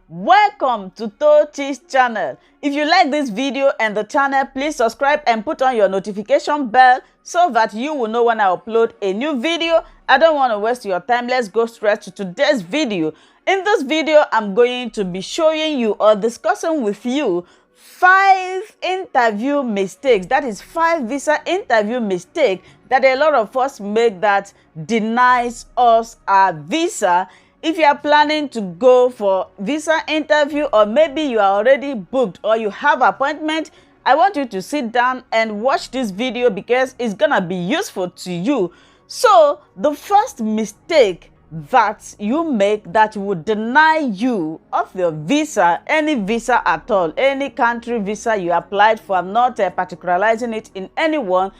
Welcome to THIE channel. If you like this video and the channel, please subscribe and put on your notification bell so that you will know when I upload a new video. I don't want to waste your time. Let's go straight to today's video. In this video, I'm going to be showing you or discussing with you 5 interview mistakes. That is 5 visa interview mistakes that a lot of us make that denies us our visa. If you are planning to go for visa interview, or maybe you are already booked or you have appointment, I want you to sit down and watch this video because it's gonna be useful to you. So the first mistake that you make that would deny you of your visa, any visa at all, any country visa you applied for, I'm not particularizing it in anyone,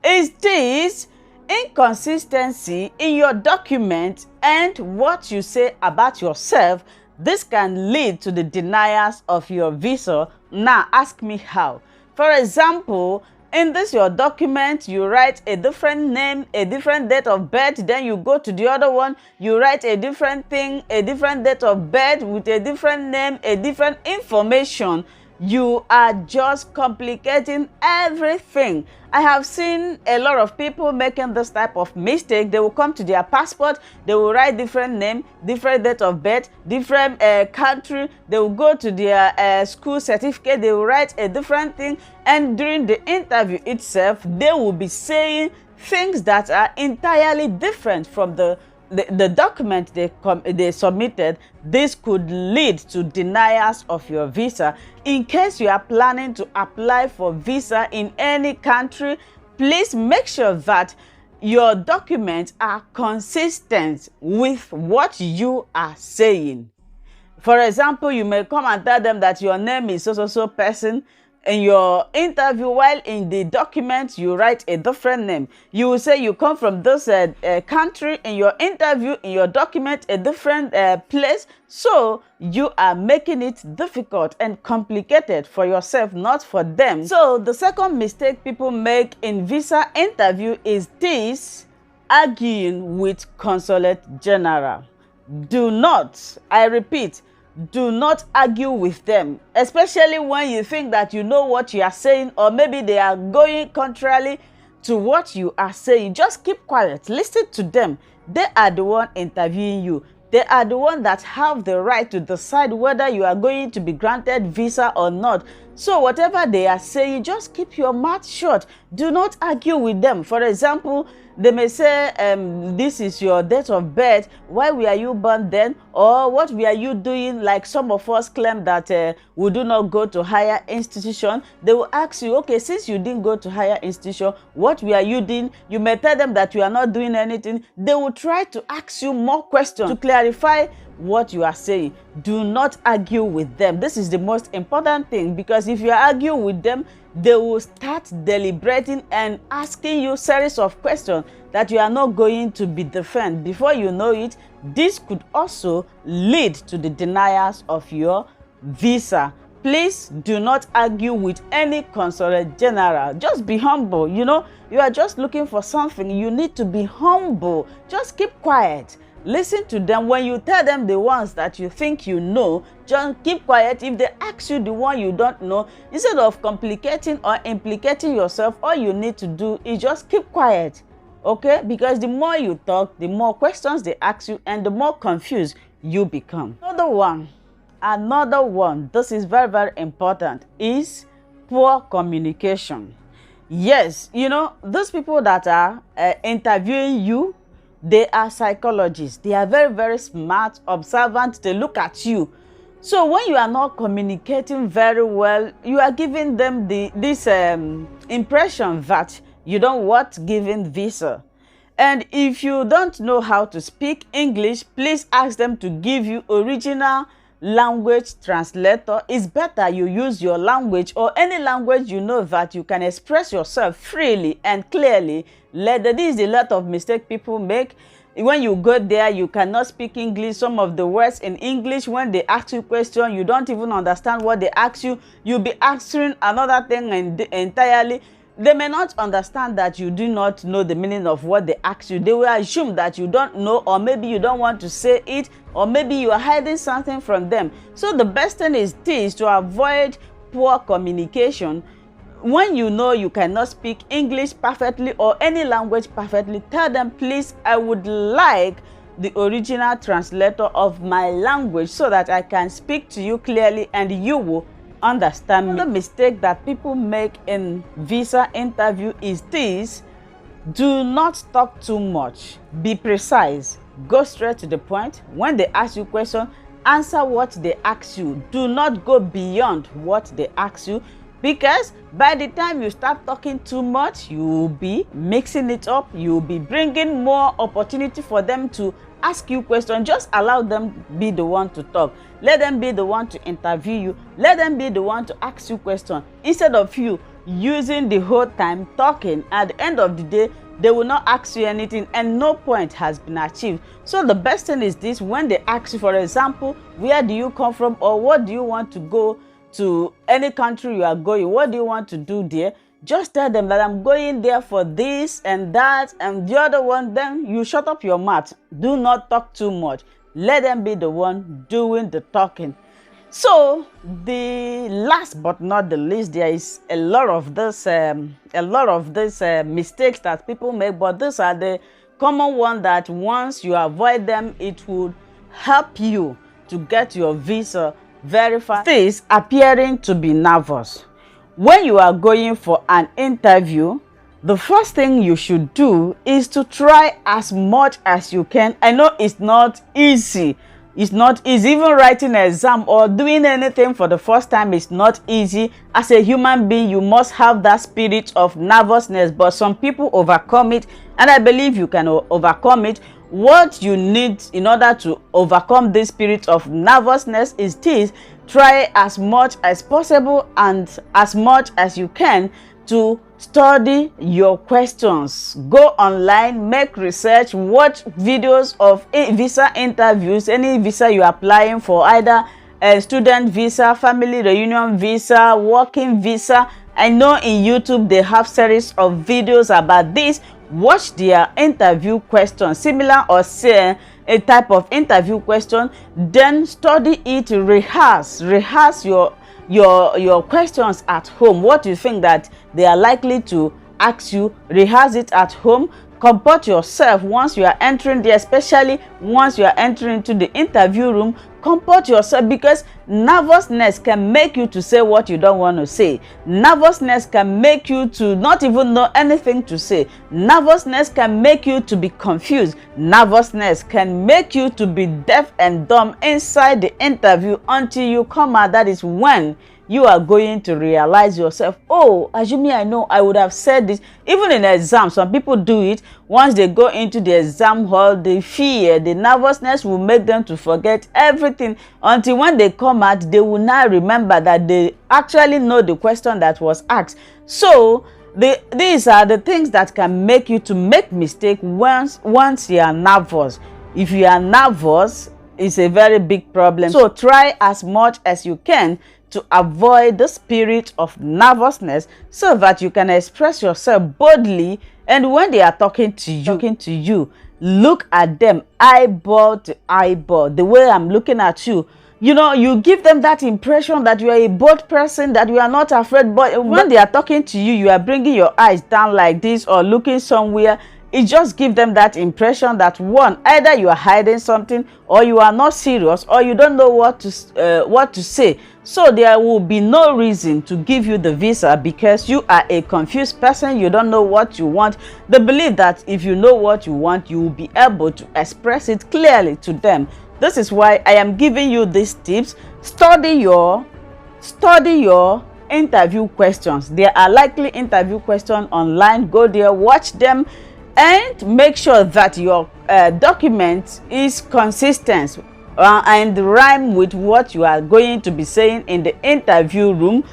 is this: inconsistency in your document and what you say about yourself. This can lead to the denials of your visa. Now ask me how. For example, in this your document, you write a different name, a different date of birth, then you go to the other one, you write a different thing, a different date of birth with a different name, a different information. You are just complicating everything. I have seen a lot of people making this type of mistake. They will come to their passport, they will write different name, different date of birth, different country. They will go to their school certificate, they will write a different thing, and during the interview itself, they will be saying things that are entirely different from the document they submitted. This could lead to denials of your visa. In case you are planning to apply for visa in any country, please make sure that your documents are consistent with what you are saying. For example, you may come and tell them that your name is so person. In your interview, while in the document you write a different name. You will say you come from this country. In your interview, in your document, a different place. So you are making it difficult and complicated for yourself, not for them. So the second mistake people make in visa interview is this: arguing with consulate general. Do not, I repeat, do not argue with them, especially when you think that you know what you are saying, or maybe they are going contrary to what you are saying. Just keep quiet, listen to them. They are the one interviewing you. They are the one that have the right to decide whether you are going to be granted visa or not. So whatever they are saying, just keep your mouth shut. Do not argue with them. For example, they may say, this is your date of birth. Why were you born then? Or what were you doing? Like some of us claim that we do not go to higher institution. They will ask you, okay, since you didn't go to higher institution, what were you doing? You may tell them that you are not doing anything. They will try to ask you more questions to clarify what you are saying. Do not argue with them. This is the most important thing, because if you argue with them, they will start deliberating and asking you series of questions that you are not going to be defend. Before you know it, this could also lead to the denials of your visa. Please do not argue with any consulate general. Just be humble. You know, you are just looking for something. You need to be humble. Just keep quiet. Listen to them. When you tell them the ones that you think you know, just keep quiet. If they ask you the one you don't know, instead of complicating or implicating yourself, all you need to do is just keep quiet. Okay? Because the more you talk, the more questions they ask you, and the more confused you become. Another one, this is very, very important, is poor communication. Yes, you know, those people that are interviewing you, they are psychologists. They are very, very smart, observant. They look at you. So when you are not communicating very well, you are giving them this impression that you don't want giving visa. And if you don't know how to speak English, please ask them to give you original language translator. It's better you use your language, or any language you know that you can express yourself freely and clearly. This is a lot of mistake people make. When you go there, you cannot speak English. Some of the words in English, when they ask you question, you don't even understand what they ask you. You'll be answering another thing entirely. they may not understand that you do not know the meaning of what they ask you. They will assume that you don't know, or maybe you don't want to say it, or maybe you are hiding something from them. So the best thing is this, to avoid poor communication. When you know you cannot speak English perfectly or any language perfectly, tell them, please, I would like the original translator of my language so that I can speak to you clearly and you will understand me. Another mistake that people make in visa interview is this: do not talk too much. Be precise. Go straight to the point. When they ask you questions, answer what they ask you. Do not go beyond what they ask you, because by the time you start talking too much, you will be mixing it up. You will be bringing more opportunity for them to ask you questions. Just allow them be the one to talk. Let them be the one to interview you. Let them be the one to ask you questions, instead of you using the whole time talking. At the end of the day, they will not ask you anything and no point has been achieved. So the best thing is this: when they ask you, for example, where do you come from, or what do you want to go to any country you are going, what do you want to do there, just tell them that I'm going there for this and that and the other one. Then you shut up your mouth. Do not talk too much. Let them be the one doing the talking. So the last but not the least, there is a lot of this mistakes that people make, but these are the common ones that once you avoid them, it would help you to get your visa very fast. This appearing to be nervous. When you are going for an interview, the first thing you should do is to try as much as you can. I know it's not easy. It's not easy. Even writing an exam or doing anything for the first time is not easy. As a human being, you must have that spirit of nervousness, but some people overcome it, and I believe you can overcome it. What you need in order to overcome this spirit of nervousness is this: try as much as possible and as much as you can to study your questions. Go online, make research, watch videos of visa interviews, any visa you are applying for, either a student visa, family reunion visa, working visa. I know in YouTube they have series of videos about this. Watch their interview questions, similar or say a type of interview question, then study it, rehearse your questions at home. What you think that they are likely to ask you, rehearse it at home. Comport yourself once you are entering there, especially once you are entering into the interview room. Comport yourself, because nervousness can make you to say what you don't want to say. Nervousness can make you to not even know anything to say. Nervousness can make you to be confused. Nervousness can make you to be deaf and dumb inside the interview until you come out. That is when you are going to realize yourself, oh, assuming I know, I would have said this. Even in exam, some people do it. Once they go into the exam hall, the fear, the nervousness will make them to forget everything, until when they come out, they will now remember that they actually know the question that was asked. So these are the things that can make you to make mistake once you are nervous. If you are nervous, it's a very big problem. So try as much as you can to avoid the spirit of nervousness, so that you can express yourself boldly. And when they are talking to you, look at them eyeball to eyeball. The way I'm looking at you, you know, you give them that impression that you are a bold person, that you are not afraid. But when they are talking to you, you are bringing your eyes down like this or looking somewhere. It just gives them that impression that, one, either you are hiding something, or you are not serious, or you don't know what to say. So there will be no reason to give you the visa, because you are a confused person. You don't know what you want. They believe that if you know what you want, you will be able to express it clearly to them. This is why I am giving you these tips. Study your interview questions. There are likely interview questions online. Go there, watch them, and make sure that your document is consistent and rhyme with what you are going to be saying in the interview room.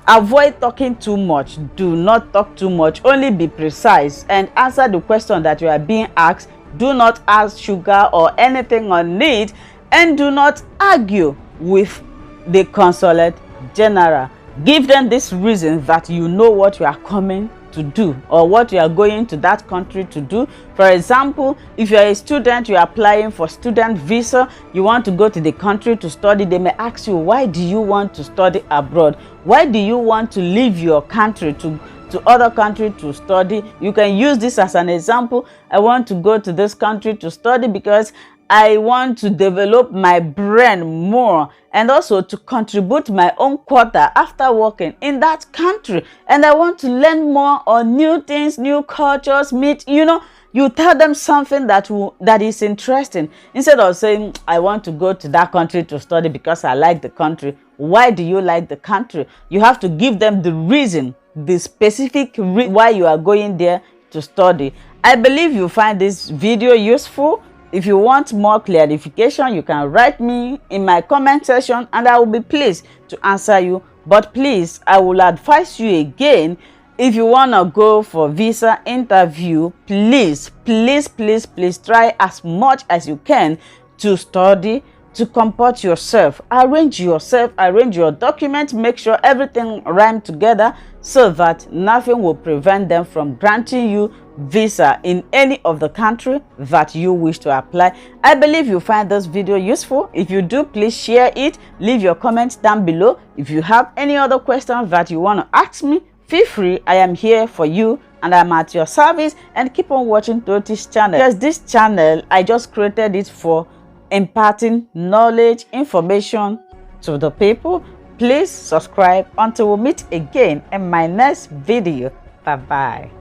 Avoid talking too much. Do not talk too much. Only be precise and answer the question that you are being asked. Do not ask sugar or anything on it, and do not argue with the consulate general. Give them this reason that you know what you are coming to do or what you are going to that country to do. For example, if you are a student, you are applying for student visa, you want to go to the country to study, they may ask you, why do you want to study abroad? Why do you want to leave your country to other country to study? You can use this as an example. I want to go to this country to study because I want to develop my brain more and also to contribute my own quota after working in that country. And I want to learn more on new things, new cultures, meet, you tell them something that is interesting. Instead of saying, I want to go to that country to study because I like the country. Why do you like the country? You have to give them the reason, the specific why you are going there to study. I believe you find this video useful. If you want more clarification, you can write me in my comment section and I will be pleased to answer you. But please, I will advise you again, if you want to go for visa interview, please try as much as you can to study, to comport yourself, arrange your documents, make sure everything rhymes together so that nothing will prevent them from granting you visa in any of the country that you wish to apply. I believe you find this video useful. If you do, please share it, leave your comments down below. If you have any other questions that you want to ask me, feel free. I am here for you and I'm at your service. And keep on watching THIE's channel, because this channel, I just created it for imparting knowledge, information to the people. Please subscribe until we meet again in my next video. Bye bye.